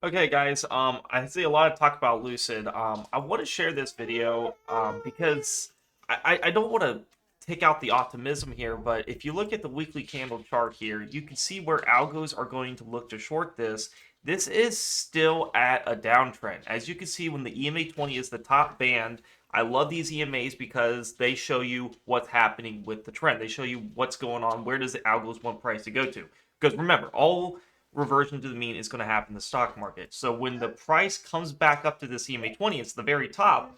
Okay, guys, I see a lot of talk about Lucid. I want to share this video because I don't want to take out the optimism here, but if you look at the weekly candle chart here, you can see where algos are going to look to short this. This is still at a downtrend. As you can see, when the EMA 20 is the top band, I love these EMAs because they show you what's happening with the trend. They show you what's going on, where does the algos want price to go to. Because remember, all reversion to the mean is going to happen in the stock market. So when the price comes back up to this EMA 20, it's the very top,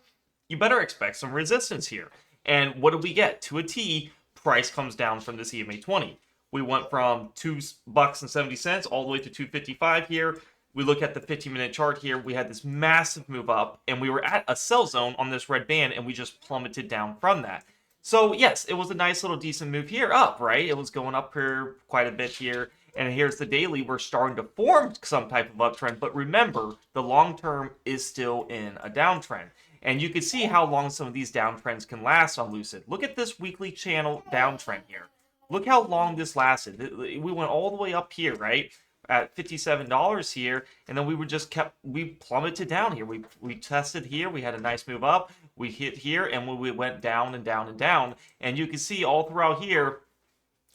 you better expect some resistance here. And what do we get? To a T, price comes down from this EMA 20. We went from $2.70 all the way to 255 here. We look at the 15-minute chart here. We had this massive move up, and we were at a sell zone on this red band, and we just plummeted down from that. So yes, it was a nice little decent move here up, right? It was going up here quite a bit here. And here's the daily. We're starting to form some type of uptrend. But remember, the long term is still in a downtrend. And you can see how long some of these downtrends can last on Lucid. Look at this weekly channel downtrend here. Look how long this lasted. We went all the way up here, right? At $57 here, and then we plummeted down here. We tested here, we had a nice move up, we hit here, and we went down and down and down. And you can see all throughout here,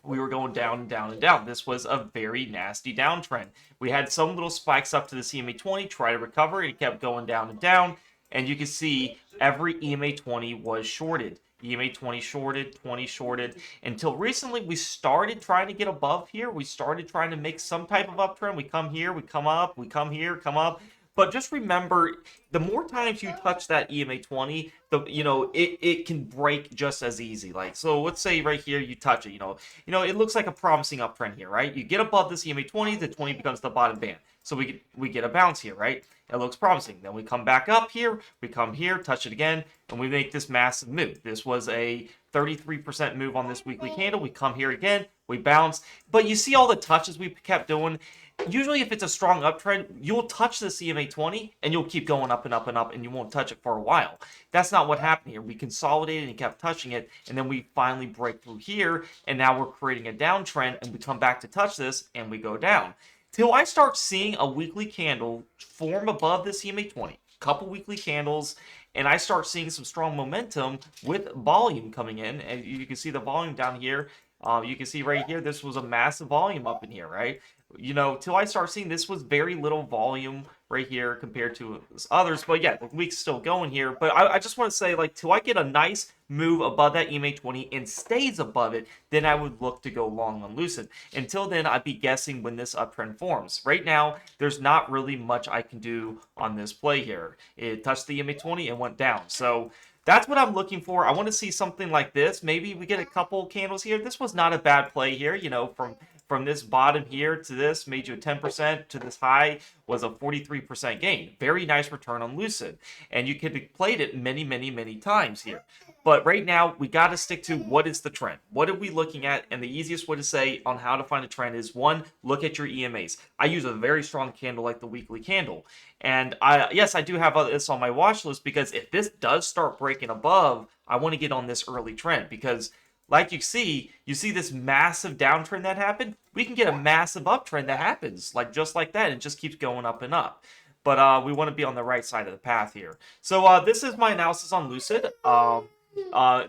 we were going down and down and down. This was a very nasty downtrend. We had some little spikes up to the CMA 20, try to recover, and it kept going down and down. And you can see every EMA 20 was shorted. EMA 20 shorted, 20 shorted, until recently we started trying to get above here. We started trying to make some type of uptrend. We come here, we come up, we come here, come up. But just remember, the more times you touch that EMA 20, it can break just as easy. Like, so let's say right here you touch it, it looks like a promising uptrend here, right? You get above this EMA 20, the 20 becomes the bottom band. So we get a bounce here, right? It looks promising. Then we come back up here, we come here, touch it again, and we make this massive move. This was a 33% move on this weekly candle. We come here again, we bounce. But you see all the touches we kept doing. Usually if it's a strong uptrend, you'll touch the CMA 20 and you'll keep going up and up and up and you won't touch it for a while. That's not what happened here. We consolidated and kept touching it, and then we finally break through here, and now we're creating a downtrend, and we come back to touch this and we go down. Till I start seeing a weekly candle form above the CMA 20, couple weekly candles, and I start seeing some strong momentum with volume coming in, and you can see the volume down here. You can see right here, this was a massive volume up in here, right? Till I start seeing this was very little volume right here compared to others. But yeah, the week's still going here. But I just want to say, like, till I get a nice move above that EMA 20 and stays above it, then I would look to go long on Lucid. Until then, I'd be guessing when this uptrend forms. Right now, there's not really much I can do on this play here. It touched the EMA 20 and went down. So that's what I'm looking for. I want to see something like this. Maybe we get a couple candles here. This was not a bad play here, from this bottom here to this, made you a 10%, to this high was a 43% gain. Very nice return on Lucid. And you could have played it many, many, many times here. But right now, we got to stick to what is the trend. What are we looking at? And the easiest way to say on how to find a trend is, one, look at your EMAs. I use a very strong candle like the weekly candle. And yes, I do have this on my watch list, because if this does start breaking above, I want to get on this early trend, because like you see this massive downtrend that happened. We can get a massive uptrend that happens just like that. It just keeps going up and up. But we want to be on the right side of the path here. So this is my analysis on Lucid.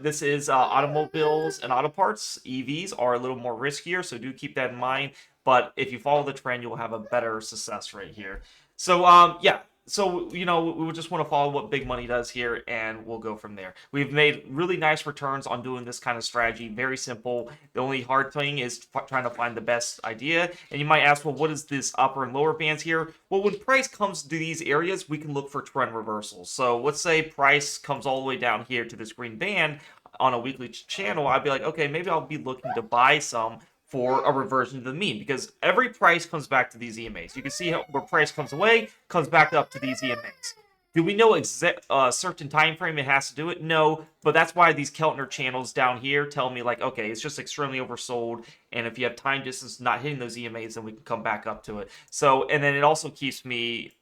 This is automobiles and auto parts. EVs are a little more riskier, so do keep that in mind. But if you follow the trend, you'll have a better success rate here. So yeah. So, we just want to follow what big money does here, and we'll go from there. We've made really nice returns on doing this kind of strategy. Very simple. The only hard thing is trying to find the best idea. And you might ask, well, what is this upper and lower bands here? Well, when price comes to these areas, we can look for trend reversals. So let's say price comes all the way down here to this green band on a weekly channel. I'd be like, okay, maybe I'll be looking to buy some for a reversion to the mean, because every price comes back to these EMAs. You can see where price comes away, comes back up to these EMAs. Do we know a certain time frame it has to do it? No, but that's why these Keltner channels down here tell me, like, okay, it's just extremely oversold, and if you have time distance not hitting those EMAs, then we can come back up to it. So, and then it also keeps me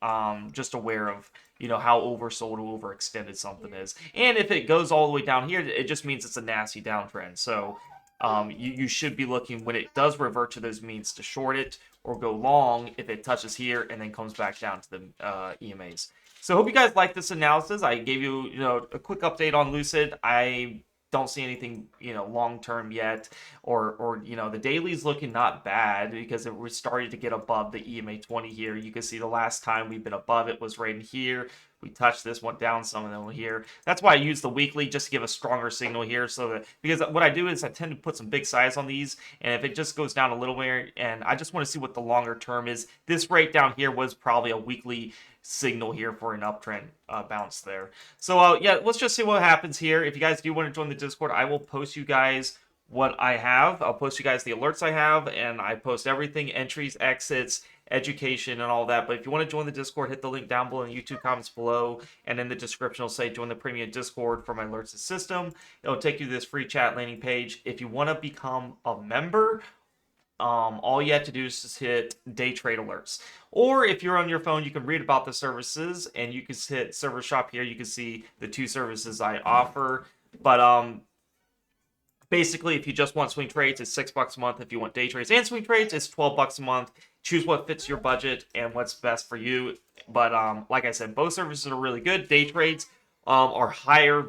just aware of how oversold or overextended something is. And if it goes all the way down here, it just means it's a nasty downtrend. So you should be looking, when it does revert to those means, to short it or go long if it touches here and then comes back down to the EMAs. So I hope you guys like this analysis. I gave you, a quick update on Lucid. I don't see anything, long term yet, or the daily's looking not bad because we're starting to get above the EMA 20 here. You can see the last time we've been above it was right in here. We touched this, went down some, and then here. That's why I use the weekly, just to give a stronger signal here. So that, because what I do is I tend to put some big size on these, and if it just goes down a little bit, and I just want to see what the longer term is. This rate down here was probably a weekly signal here for an uptrend bounce there. So yeah, let's just see what happens here. If you guys do want to join the Discord, I will post you guys what I have. I'll post you guys the alerts I have, and I post everything, entries, exits, education, and all that. But if you want to join the Discord, hit the link down below in the YouTube comments below, and in the description it'll say join the premium Discord for my alerts system. It'll take you to this free chat landing page. If you want to become a member, all you have to do is just hit day trade alerts. Or if you're on your phone, you can read about the services, and you can hit server shop here. You can see the 2 services I offer. But basically, if you just want swing trades, it's $6 a month. If you want day trades and swing trades, it's $12 a month. Choose what fits your budget and what's best for you. But like I said, both services are really good. Day trades are higher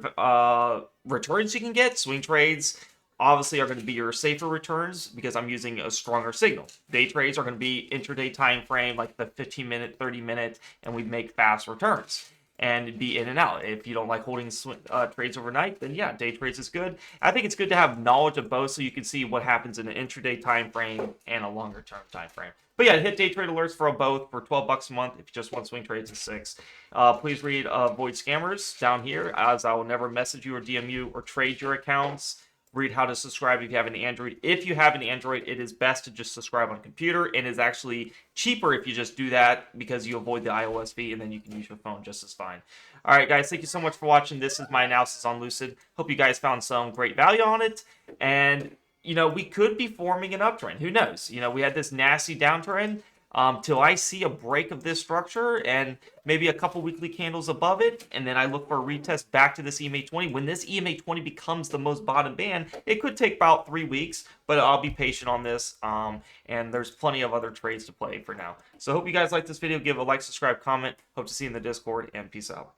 returns you can get. Swing trades obviously are going to be your safer returns because I'm using a stronger signal. Day trades are going to be intraday time frame, like the 15-minute, 30-minute, and we make fast returns and be in and out. If you don't like holding trades overnight, then yeah, day trades is good. I think it's good to have knowledge of both so you can see what happens in an intraday time frame and a longer term time frame. But yeah, hit day trade alerts for both for $12 a month. If you just want swing trades, it's $6. Please read avoid scammers down here, as I will never message you or DM you or trade your accounts. Read how to subscribe if you have an Android. If you have an Android, it is best to just subscribe on computer, and it's actually cheaper if you just do that because you avoid the iOS fee, and then you can use your phone just as fine. All right, guys, thank you so much for watching. This is my analysis on Lucid. Hope you guys found some great value on it, and we could be forming an uptrend. Who knows? We had this nasty downtrend till I see a break of this structure and maybe a couple weekly candles above it, and then I look for a retest back to this EMA 20. When this EMA 20 becomes the most bottom band, it could take about 3 weeks, but I'll be patient on this, and there's plenty of other trades to play for now. So hope you guys like this video. Give a like, subscribe, comment. Hope to see you in the Discord, and peace out.